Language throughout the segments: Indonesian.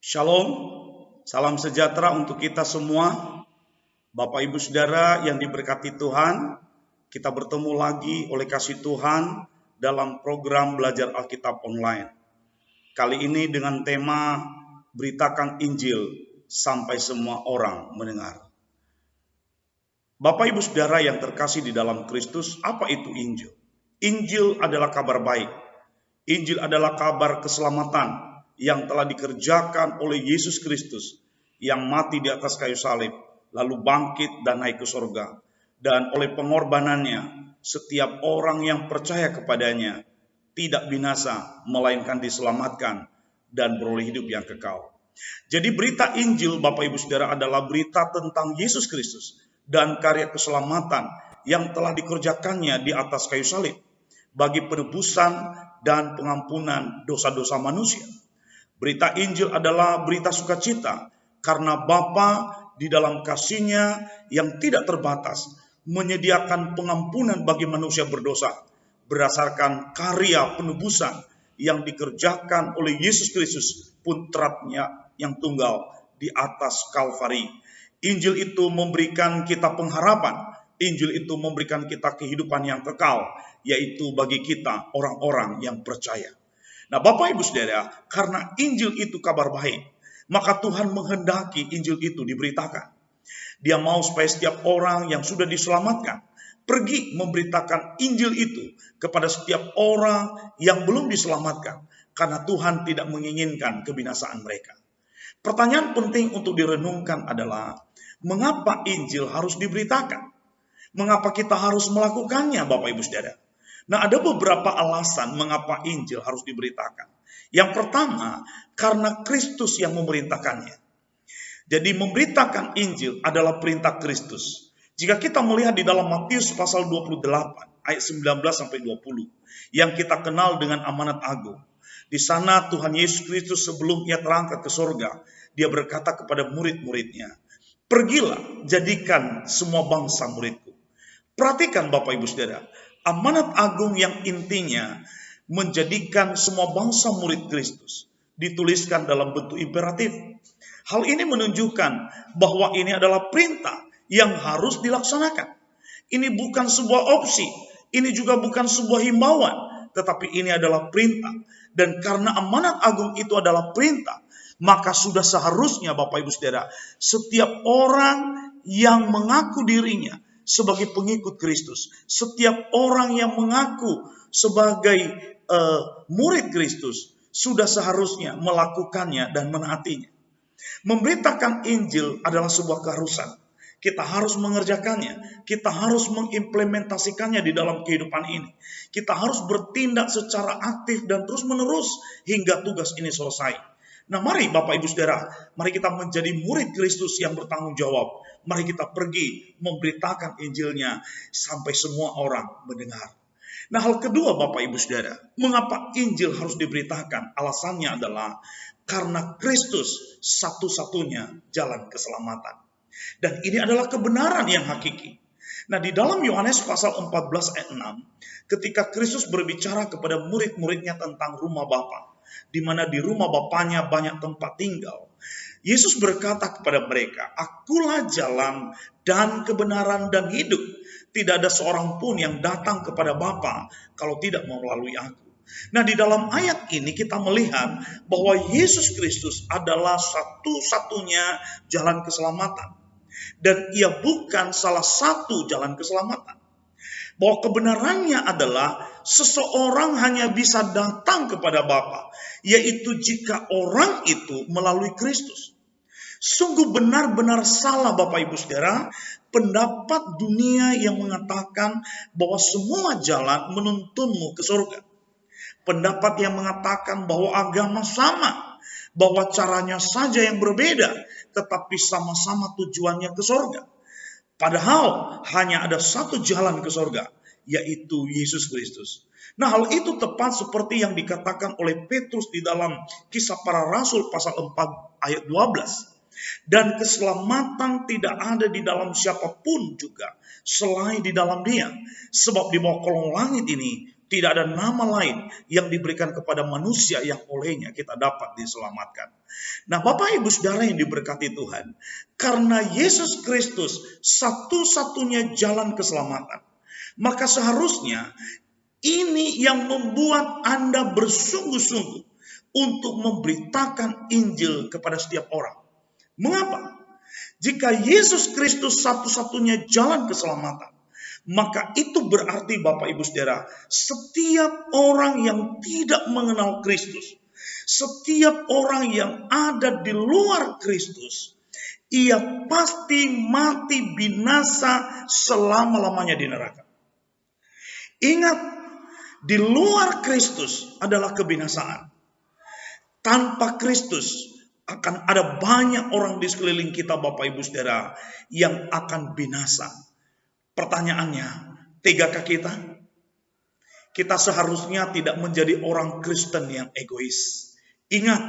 Shalom, salam sejahtera untuk kita semua. Bapak Ibu Saudara yang diberkati Tuhan, kita bertemu lagi oleh kasih Tuhan dalam program belajar Alkitab online. Kali ini dengan tema beritakan Injil sampai semua orang mendengar. Bapak Ibu Saudara yang terkasih di dalam Kristus, apa itu Injil? Injil adalah kabar baik. Injil adalah kabar keselamatan yang telah dikerjakan oleh Yesus Kristus yang mati di atas kayu salib, lalu bangkit dan naik ke surga. Dan oleh pengorbanannya, setiap orang yang percaya kepadanya tidak binasa, melainkan diselamatkan dan beroleh hidup yang kekal. Jadi berita Injil, Bapak Ibu Saudara, adalah berita tentang Yesus Kristus dan karya keselamatan yang telah dikerjakannya di atas kayu salib bagi penebusan dan pengampunan dosa-dosa manusia. Berita Injil adalah berita sukacita karena Bapa di dalam kasih-Nya yang tidak terbatas menyediakan pengampunan bagi manusia berdosa berdasarkan karya penebusan yang dikerjakan oleh Yesus Kristus, putranya yang tunggal di atas Kalvari. Injil itu memberikan kita pengharapan. Injil itu memberikan kita kehidupan yang kekal, yaitu bagi kita orang-orang yang percaya. Nah, Bapak Ibu Saudara, karena Injil itu kabar baik, maka Tuhan menghendaki Injil itu diberitakan. Dia mau supaya setiap orang yang sudah diselamatkan pergi memberitakan Injil itu kepada setiap orang yang belum diselamatkan, karena Tuhan tidak menginginkan kebinasaan mereka. Pertanyaan penting untuk direnungkan adalah, mengapa Injil harus diberitakan? Mengapa kita harus melakukannya, Bapak Ibu Saudara? Nah, ada beberapa alasan mengapa Injil harus diberitakan. Yang pertama, karena Kristus yang memerintahkannya. Jadi memberitakan Injil adalah perintah Kristus. Jika kita melihat di dalam Matius pasal 28 ayat 19 sampai 20 yang kita kenal dengan amanat agung. Di sana Tuhan Yesus Kristus sebelum Ia terangkat ke surga, Dia berkata kepada murid-muridnya, "Pergilah, jadikan semua bangsa muridku." Perhatikan Bapak Ibu Saudara, amanat agung yang intinya menjadikan semua bangsa murid Kristus dituliskan dalam bentuk imperatif. Hal ini menunjukkan bahwa ini adalah perintah yang harus dilaksanakan. Ini bukan sebuah opsi, ini juga bukan sebuah himbauan, tetapi ini adalah perintah. Dan karena amanat agung itu adalah perintah, maka sudah seharusnya Bapak Ibu Saudara, setiap orang yang mengaku dirinya sebagai pengikut Kristus, setiap orang yang mengaku sebagai murid Kristus, sudah seharusnya melakukannya dan menaatinya. Memberitakan Injil adalah sebuah keharusan. Kita harus mengerjakannya. Kita harus mengimplementasikannya di dalam kehidupan ini. Kita harus bertindak secara aktif dan terus menerus hingga tugas ini selesai. Nah, mari Bapak Ibu Saudara, mari kita menjadi murid Kristus yang bertanggung jawab. Mari kita pergi memberitakan Injilnya sampai semua orang mendengar. Nah, hal kedua Bapak Ibu Saudara, mengapa Injil harus diberitakan? Alasannya adalah karena Kristus satu-satunya jalan keselamatan. Dan ini adalah kebenaran yang hakiki. Nah, di dalam Yohanes pasal 14 ayat 6, ketika Kristus berbicara kepada murid-muridnya tentang rumah Bapa, di mana di rumah Bapanya banyak tempat tinggal, Yesus berkata kepada mereka, "Akulah jalan dan kebenaran dan hidup. Tidak ada seorang pun yang datang kepada Bapa kalau tidak melalui aku." Nah, di dalam ayat ini kita melihat bahwa Yesus Kristus adalah satu-satunya jalan keselamatan. Dan Ia bukan salah satu jalan keselamatan. Bahwa kebenarannya adalah seseorang hanya bisa datang kepada Bapa, yaitu jika orang itu melalui Kristus. Sungguh benar-benar salah Bapak Ibu Saudara pendapat dunia yang mengatakan bahwa semua jalan menuntunmu ke surga. Pendapat yang mengatakan bahwa agama sama, bahwa caranya saja yang berbeda, tetapi sama-sama tujuannya ke surga. Padahal hanya ada satu jalan ke surga, yaitu Yesus Kristus. Nah, hal itu tepat seperti yang dikatakan oleh Petrus di dalam Kisah Para Rasul pasal 4 ayat 12. Dan keselamatan tidak ada di dalam siapapun juga selain di dalam Dia. Sebab di bawah kolong langit ini Tidak ada nama lain yang diberikan kepada manusia yang olehnya kita dapat diselamatkan. Nah, Bapak Ibu Saudara yang diberkati Tuhan, karena Yesus Kristus satu-satunya jalan keselamatan, maka seharusnya ini yang membuat Anda bersungguh-sungguh untuk memberitakan Injil kepada setiap orang. Mengapa? Jika Yesus Kristus satu-satunya jalan keselamatan, maka itu berarti Bapak Ibu Saudara, setiap orang yang tidak mengenal Kristus, setiap orang yang ada di luar Kristus, ia pasti mati binasa selama-lamanya di neraka. Ingat, di luar Kristus adalah kebinasaan. Tanpa Kristus akan ada banyak orang di sekeliling kita Bapak Ibu Saudara yang akan binasa. Pertanyaannya, tegakah kita? Kita seharusnya tidak menjadi orang Kristen yang egois. Ingat,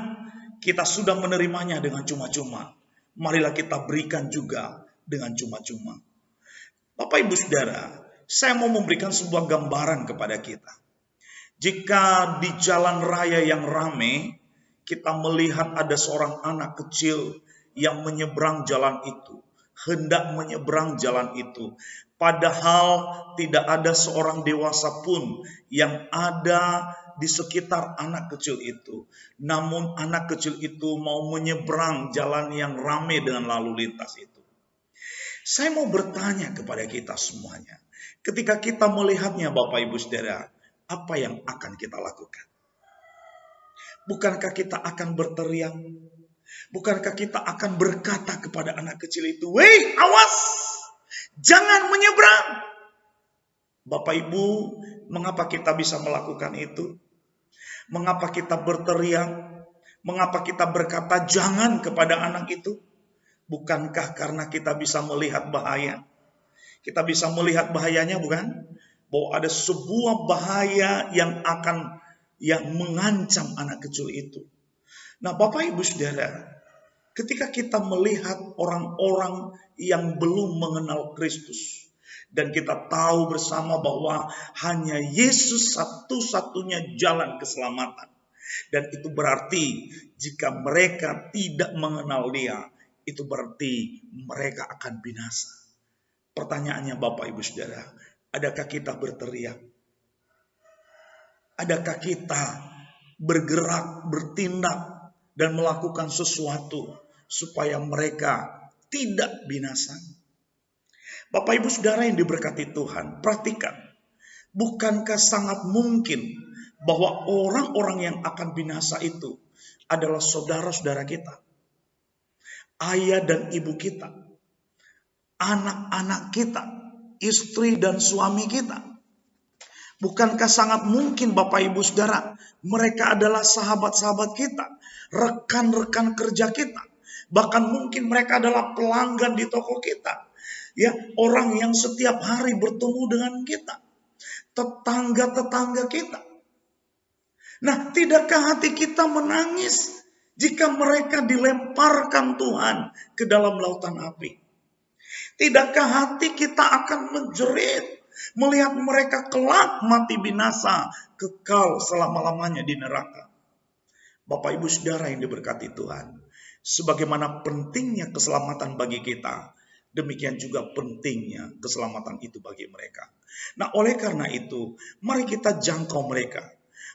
kita sudah menerimanya dengan cuma-cuma. Marilah kita berikan juga dengan cuma-cuma. Bapak Ibu Saudara, saya mau memberikan sebuah gambaran kepada kita. Jika di jalan raya yang ramai, kita melihat ada seorang anak kecil yang menyeberang jalan itu, hendak menyeberang jalan itu. Padahal tidak ada seorang dewasa pun yang ada di sekitar anak kecil itu. Namun anak kecil itu mau menyeberang jalan yang ramai dengan lalu lintas itu. Saya mau bertanya kepada kita semuanya. Ketika kita melihatnya Bapak Ibu Saudara, apa yang akan kita lakukan? Bukankah kita akan berteriak? Bukankah kita akan berkata kepada anak kecil itu, "Wei, awas! Jangan menyeberang!" Bapak Ibu, mengapa kita bisa melakukan itu? Mengapa kita berteriak? Mengapa kita berkata jangan kepada anak itu? Bukankah karena kita bisa melihat bahaya? Kita bisa melihat bahayanya, bukan? Bahwa ada sebuah bahaya yang mengancam anak kecil itu. Nah, Bapak Ibu Saudara, ketika kita melihat orang-orang yang belum mengenal Kristus, dan kita tahu bersama bahwa hanya Yesus satu-satunya jalan keselamatan. Dan itu berarti jika mereka tidak mengenal Dia, itu berarti mereka akan binasa. Pertanyaannya Bapak Ibu Saudara, adakah kita berteriak? Adakah kita bergerak, bertindak, dan melakukan sesuatu supaya mereka tidak binasa? Bapak Ibu Saudara yang diberkati Tuhan, perhatikan. Bukankah sangat mungkin bahwa orang-orang yang akan binasa itu adalah saudara-saudara kita, ayah dan ibu kita, anak-anak kita, istri dan suami kita? Bukankah sangat mungkin Bapak Ibu Saudara, mereka adalah sahabat-sahabat kita, rekan-rekan kerja kita, bahkan mungkin mereka adalah pelanggan di toko kita. Ya, orang yang setiap hari bertemu dengan kita, tetangga-tetangga kita. Nah, tidakkah hati kita menangis jika mereka dilemparkan Tuhan ke dalam lautan api? Tidakkah hati kita akan menjerit melihat mereka kelak mati binasa, kekal selama-lamanya di neraka? Bapak Ibu Saudara yang diberkati Tuhan, sebagaimana pentingnya keselamatan bagi kita, demikian juga pentingnya keselamatan itu bagi mereka. Nah, oleh karena itu, mari kita jangkau mereka.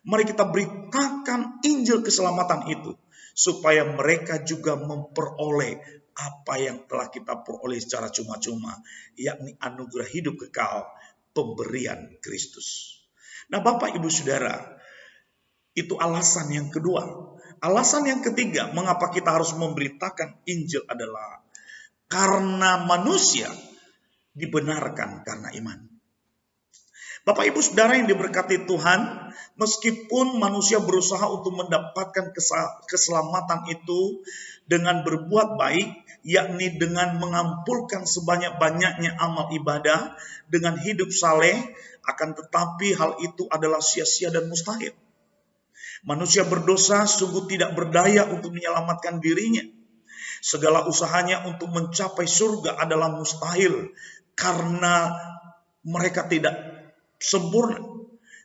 Mari kita beritakan Injil keselamatan itu, supaya mereka juga memperoleh apa yang telah kita peroleh secara cuma-cuma, yakni anugerah hidup kekal, pemberian Kristus. Nah, Bapak Ibu Saudara, itu alasan yang kedua. Alasan yang ketiga, mengapa kita harus memberitakan Injil adalah karena manusia dibenarkan karena iman. Bapak Ibu Saudara yang diberkati Tuhan, meskipun manusia berusaha untuk mendapatkan keselamatan itu dengan berbuat baik, yakni dengan mengampulkan sebanyak-banyaknya amal ibadah, dengan hidup saleh, akan tetapi hal itu adalah sia-sia dan mustahil. Manusia berdosa sungguh tidak berdaya untuk menyelamatkan dirinya. Segala usahanya untuk mencapai surga adalah mustahil karena mereka tidak sempurna.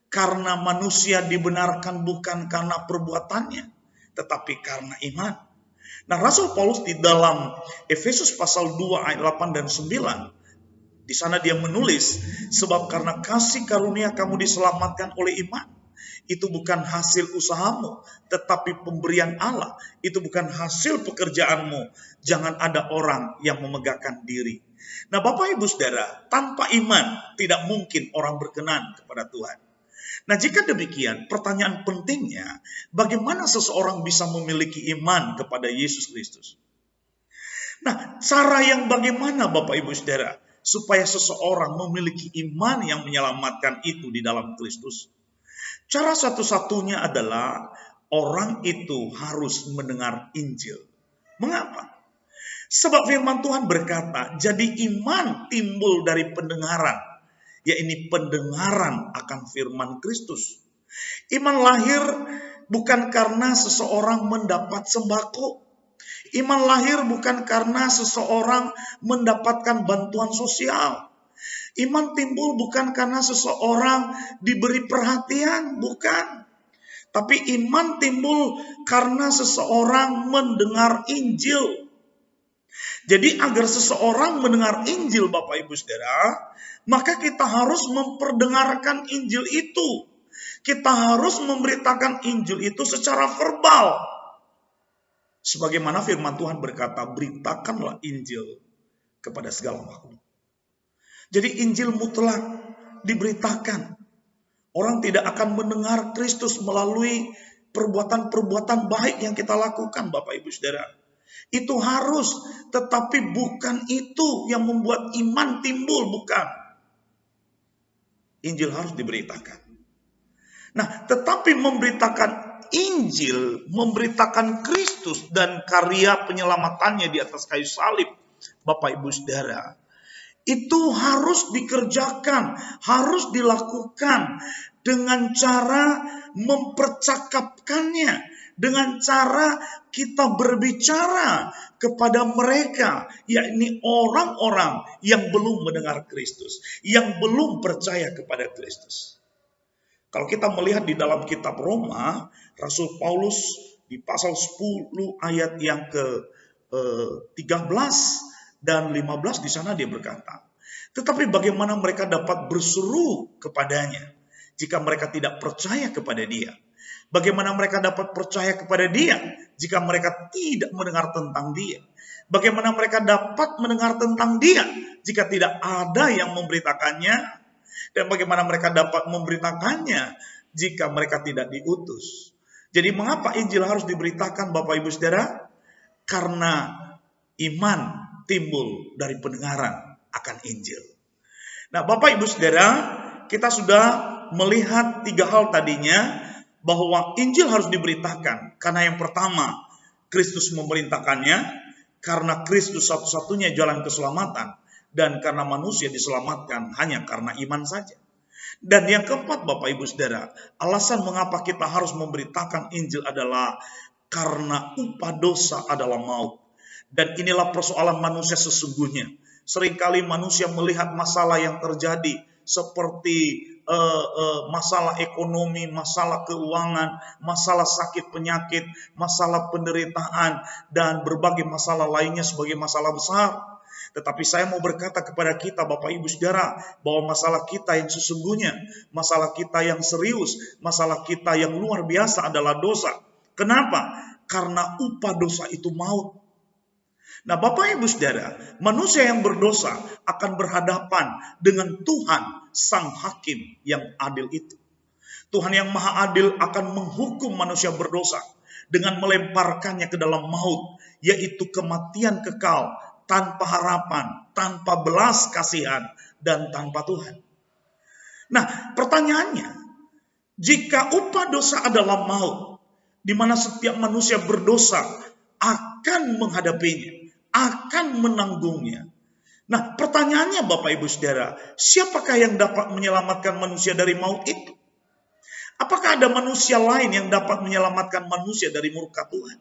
Karena manusia dibenarkan bukan karena perbuatannya, tetapi karena iman. Nah, Rasul Paulus di dalam Efesus pasal 2 ayat 8 dan 9, di sana dia menulis, sebab karena kasih karunia kamu diselamatkan oleh iman. Itu bukan hasil usahamu, tetapi pemberian Allah. Itu bukan hasil pekerjaanmu. Jangan ada orang yang memegahkan diri. Nah, Bapak Ibu Saudara, tanpa iman tidak mungkin orang berkenan kepada Tuhan. Nah, jika demikian, pertanyaan pentingnya, bagaimana seseorang bisa memiliki iman kepada Yesus Kristus? Nah, cara yang bagaimana Bapak Ibu Saudara, supaya seseorang memiliki iman yang menyelamatkan itu di dalam Kristus? Cara satu-satunya adalah orang itu harus mendengar Injil. Mengapa? Sebab firman Tuhan berkata, jadi iman timbul dari pendengaran. Yaitu pendengaran akan firman Kristus. Iman lahir bukan karena seseorang mendapat sembako. Iman lahir bukan karena seseorang mendapatkan bantuan sosial. Iman timbul bukan karena seseorang diberi perhatian, bukan. Tapi iman timbul karena seseorang mendengar Injil. Jadi agar seseorang mendengar Injil, Bapak Ibu Saudara, maka kita harus memperdengarkan Injil itu. Kita harus memberitakan Injil itu secara verbal. Sebagaimana firman Tuhan berkata, beritakanlah Injil kepada segala makhluk. Jadi Injil mutlak diberitakan. Orang tidak akan mendengar Kristus melalui perbuatan-perbuatan baik yang kita lakukan, Bapak Ibu Saudara. Itu harus, tetapi bukan itu yang membuat iman timbul, bukan. Injil harus diberitakan. Nah, tetapi memberitakan Injil, memberitakan Kristus dan karya penyelamatannya di atas kayu salib, Bapak Ibu Saudara, itu harus dikerjakan, harus dilakukan dengan cara mempercakapkannya, dengan cara kita berbicara kepada mereka, yakni orang-orang yang belum mendengar Kristus, yang belum percaya kepada Kristus. Kalau kita melihat di dalam kitab Roma, Rasul Paulus di pasal 10 ayat yang ke-13 dan 15 di sana dia berkata, tetapi bagaimana mereka dapat berseru kepadanya jika mereka tidak percaya kepada dia? Bagaimana mereka dapat percaya kepada dia jika mereka tidak mendengar tentang dia? Bagaimana mereka dapat mendengar tentang dia jika tidak ada yang memberitakannya? Dan bagaimana mereka dapat memberitakannya jika mereka tidak diutus? Jadi mengapa Injil harus diberitakan, Bapak Ibu Saudara? Karena iman timbul dari pendengaran akan Injil. Nah, Bapak Ibu Saudara, kita sudah melihat 3 hal tadinya, bahwa Injil harus diberitakan. Karena yang pertama, Kristus memerintahkannya, karena Kristus satu-satunya jalan keselamatan, dan karena manusia diselamatkan hanya karena iman saja. Dan yang keempat, Bapak Ibu Saudara, alasan mengapa kita harus memberitakan Injil adalah karena upah dosa adalah maut. Dan inilah persoalan manusia sesungguhnya. Seringkali manusia melihat masalah yang terjadi seperti masalah ekonomi, masalah keuangan, masalah sakit penyakit, masalah penderitaan, dan berbagai masalah lainnya sebagai masalah besar. Tetapi saya mau berkata kepada kita, Bapak Ibu Saudara, bahwa masalah kita yang sesungguhnya, masalah kita yang serius, masalah kita yang luar biasa adalah dosa. Kenapa? Karena upah dosa itu maut. Nah, Bapak Ibu Saudara, manusia yang berdosa akan berhadapan dengan Tuhan Sang Hakim yang adil itu. Tuhan yang Maha Adil akan menghukum manusia berdosa dengan melemparkannya ke dalam maut, yaitu kematian kekal, tanpa harapan, tanpa belas kasihan, dan tanpa Tuhan. Nah, pertanyaannya, jika upah dosa adalah maut, di mana setiap manusia berdosa akan menghadapinya, akan menanggungnya. Nah, pertanyaannya Bapak Ibu Saudara, siapakah yang dapat menyelamatkan manusia dari maut itu? Apakah ada manusia lain yang dapat menyelamatkan manusia dari murka Tuhan?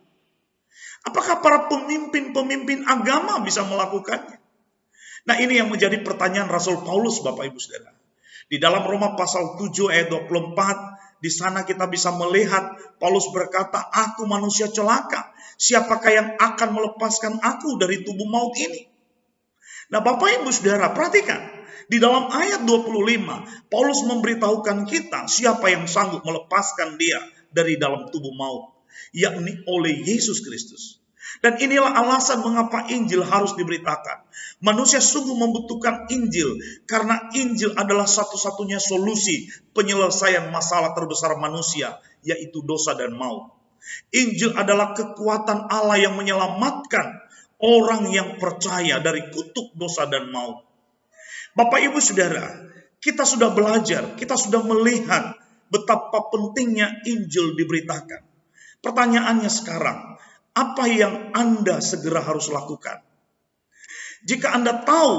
Apakah para pemimpin-pemimpin agama bisa melakukannya? Nah, ini yang menjadi pertanyaan Rasul Paulus, Bapak Ibu Saudara. Di dalam Roma pasal 7 ayat 24, di sana kita bisa melihat Paulus berkata, "Aku manusia celaka, siapakah yang akan melepaskan aku dari tubuh maut ini?" Nah, Bapak Ibu Saudara, perhatikan. Di dalam ayat 25, Paulus memberitahukan kita siapa yang sanggup melepaskan dia dari dalam tubuh maut, yakni oleh Yesus Kristus. Dan inilah alasan mengapa Injil harus diberitakan. Manusia sungguh membutuhkan Injil, karena Injil adalah satu-satunya solusi penyelesaian masalah terbesar manusia, yaitu dosa dan maut. Injil adalah kekuatan Allah yang menyelamatkan orang yang percaya dari kutuk dosa dan maut. Bapak Ibu Saudara, kita sudah belajar, kita sudah melihat betapa pentingnya Injil diberitakan. Pertanyaannya sekarang, apa yang Anda segera harus lakukan? Jika Anda tahu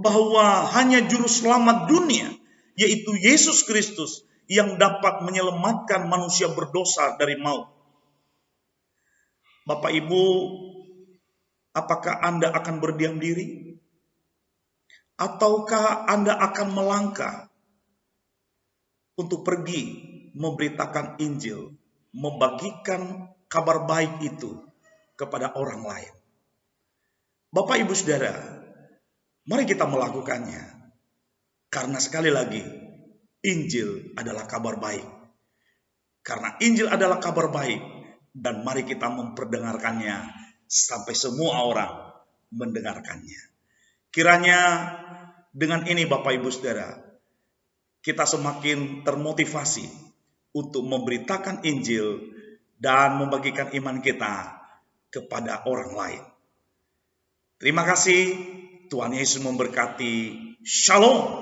bahwa hanya juru selamat dunia, yaitu Yesus Kristus, yang dapat menyelamatkan manusia berdosa dari maut. Bapak Ibu, apakah Anda akan berdiam diri? Ataukah Anda akan melangkah untuk pergi memberitakan Injil, membagikan kabar baik itu kepada orang lain? Bapak Ibu Saudara, mari kita melakukannya. Karena sekali lagi, Injil adalah kabar baik. Karena Injil adalah kabar baik, dan mari kita memperdengarkannya sampai semua orang mendengarkannya. Kiranya dengan ini Bapak Ibu Saudara, kita semakin termotivasi untuk memberitakan Injil dan membagikan iman kita kepada orang lain. Terima kasih, Tuhan Yesus memberkati. Shalom.